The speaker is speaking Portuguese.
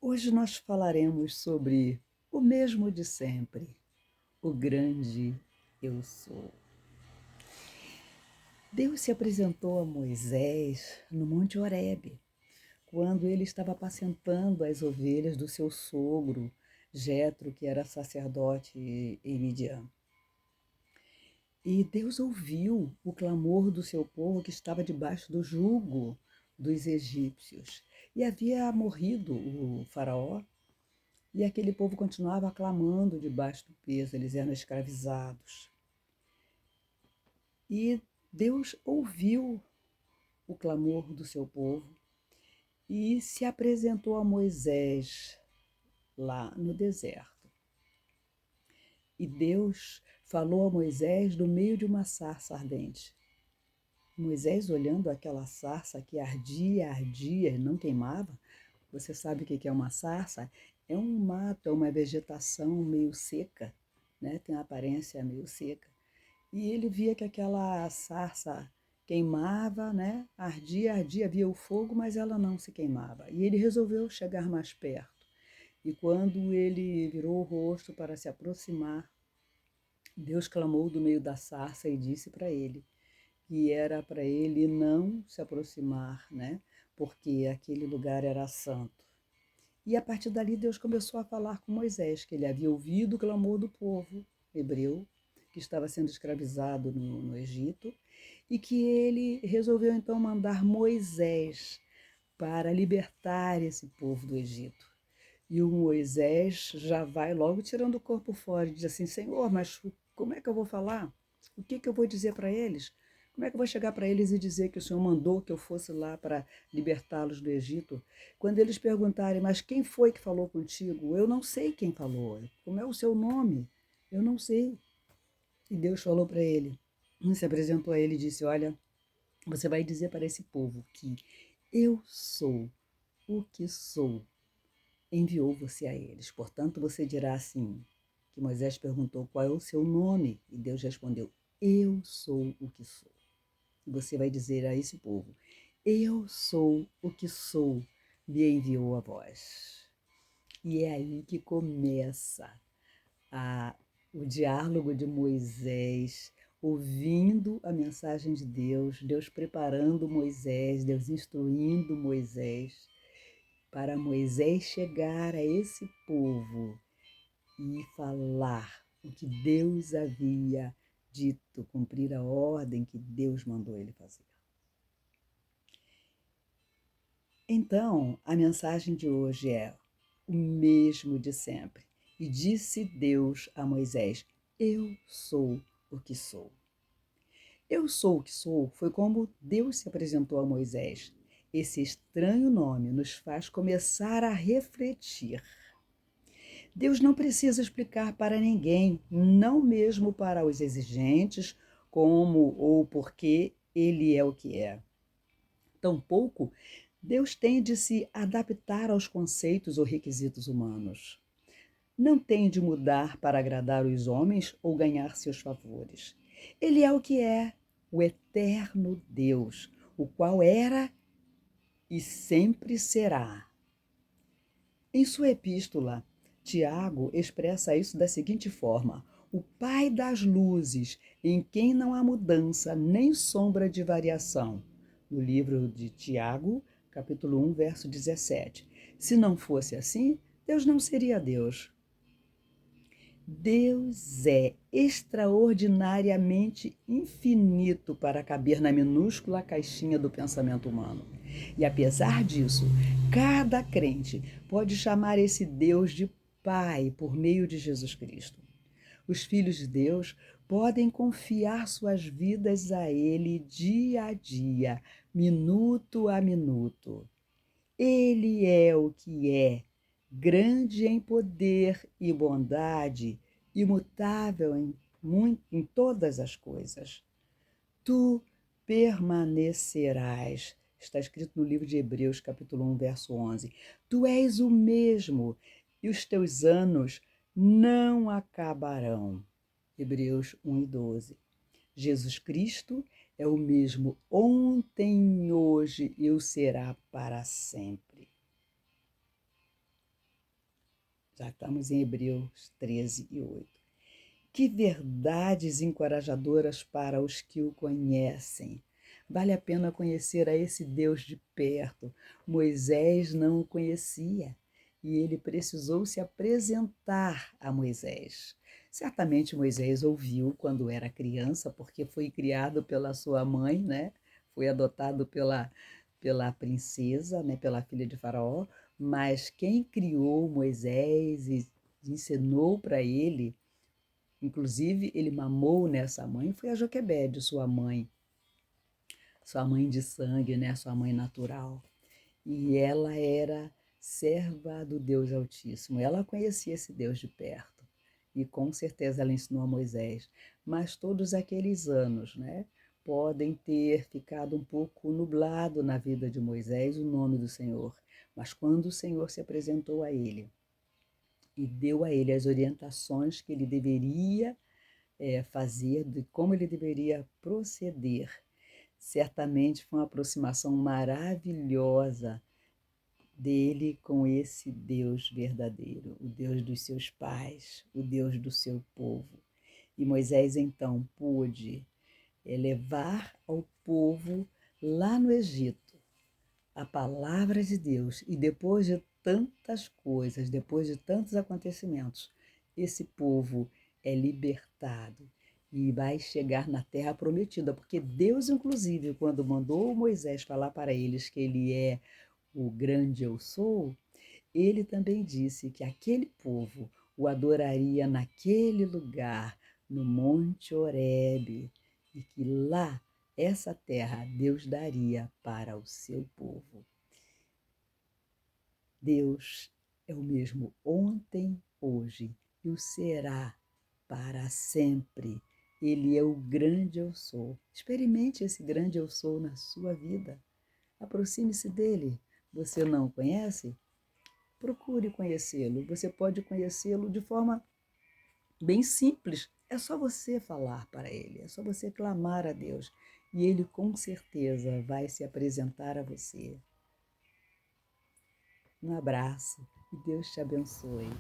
Hoje nós falaremos sobre o mesmo de sempre, o grande eu sou. Deus se apresentou a Moisés no Monte Horebe, quando ele estava apacentando as ovelhas do seu sogro, Jetro, que era sacerdote em Midian. E Deus ouviu o clamor do seu povo que estava debaixo do jugo dos egípcios. E havia morrido o faraó. E aquele povo continuava clamando debaixo do peso, eles eram escravizados. E Deus ouviu o clamor do seu povo e se apresentou a Moisés lá no deserto. E Deus falou a Moisés do meio de uma sarça ardente. Moisés, olhando aquela sarça que ardia, ardia e não queimava, você sabe o que é uma sarça? É um mato, é uma vegetação meio seca, né? Tem uma aparência meio seca. E ele via que aquela sarça queimava, né? Ardia, ardia, havia o fogo, mas ela não se queimava. E ele resolveu chegar mais perto. E quando ele virou o rosto para se aproximar, Deus clamou do meio da sarça e disse para ele que era para ele não se aproximar, né? Porque aquele lugar era santo. E a partir dali Deus começou a falar com Moisés, que ele havia ouvido o clamor do povo hebreu, que estava sendo escravizado no Egito, e que ele resolveu então mandar Moisés para libertar esse povo do Egito. E o Moisés já vai logo tirando o corpo fora e diz assim: Senhor, mas como é que eu vou falar? O que eu vou dizer para eles? Como é que eu vou chegar para eles e dizer que o Senhor mandou que eu fosse lá para libertá-los do Egito? Quando eles perguntarem, mas quem foi que falou contigo? Eu não sei quem falou. Como é o seu nome? Eu não sei. E Deus falou para ele, se apresentou a ele e disse: Olha, você vai dizer para esse povo que eu sou o que sou, enviou você a eles. Portanto, você dirá assim, que Moisés perguntou qual é o seu nome, e Deus respondeu, eu sou o que sou. E você vai dizer a esse povo, eu sou o que sou, me enviou a vós. E é aí que começa a, o diálogo de Moisés, ouvindo a mensagem de Deus, Deus preparando Moisés, Deus instruindo Moisés, para Moisés chegar a esse povo e falar o que Deus havia dito, cumprir a ordem que Deus mandou ele fazer. Então, a mensagem de hoje é o mesmo de sempre. E disse Deus a Moisés: Eu sou o que sou. Eu sou o que sou foi como Deus se apresentou a Moisés. Esse estranho nome nos faz começar a refletir. Deus não precisa explicar para ninguém, não mesmo para os exigentes, como ou porque ele é o que é. Tampouco Deus tem de se adaptar aos conceitos ou requisitos humanos. Não tem de mudar para agradar os homens ou ganhar seus favores. Ele é o que é, o eterno Deus, o qual era e sempre será. Em sua epístola, Tiago expressa isso da seguinte forma: o Pai das luzes, em quem não há mudança nem sombra de variação. No livro de Tiago, capítulo 1, verso 17. Se não fosse assim, Deus não seria Deus. Deus é extraordinariamente infinito para caber na minúscula caixinha do pensamento humano. E apesar disso, cada crente pode chamar esse Deus de Pai por meio de Jesus Cristo. Os filhos de Deus podem confiar suas vidas a Ele dia a dia, minuto a minuto. Ele é o que é, grande em poder e bondade, imutável em todas as coisas. Tu permanecerás. Está escrito no livro de Hebreus, capítulo 1, verso 11. Tu és o mesmo e os teus anos não acabarão. Hebreus 1 e 12. Jesus Cristo é o mesmo ontem, hoje e o será para sempre. Já estamos em Hebreus 13:8. Que verdades encorajadoras para os que o conhecem. Vale a pena conhecer a esse Deus de perto. Moisés não o conhecia e ele precisou se apresentar a Moisés. Certamente Moisés ouviu quando era criança, porque foi criado pela sua mãe, né? Foi adotado pela princesa, né? Pela filha de Faraó. Mas quem criou Moisés e ensinou para ele, inclusive, ele mamou nessa mãe, foi a Joquebede, sua mãe de sangue, né? Sua mãe natural. E ela era serva do Deus Altíssimo. Ela conhecia esse Deus de perto. E com certeza ela ensinou a Moisés. Mas todos aqueles anos, né? Podem ter ficado um pouco nublado na vida de Moisés o nome do Senhor. Mas quando o Senhor se apresentou a ele e deu a ele as orientações que ele deveria fazer, de como ele deveria proceder. Certamente foi uma aproximação maravilhosa dele com esse Deus verdadeiro, o Deus dos seus pais, o Deus do seu povo. E Moisés então pôde levar ao povo lá no Egito a palavra de Deus. E depois de tantas coisas, depois de tantos acontecimentos, esse povo é libertado e vai chegar na terra prometida, porque Deus, inclusive, quando mandou Moisés falar para eles que ele é o grande eu sou, ele também disse que aquele povo o adoraria naquele lugar, no Monte Horebe, e que lá, essa terra, Deus daria para o seu povo. Deus é o mesmo ontem, hoje e o será para sempre. Ele é o grande eu sou. Experimente esse grande eu sou na sua vida. Aproxime-se dele. Você não o conhece? Procure conhecê-lo. Você pode conhecê-lo de forma bem simples. É só você falar para ele, é só você clamar a Deus. E ele com certeza vai se apresentar a você. Um abraço e Deus te abençoe.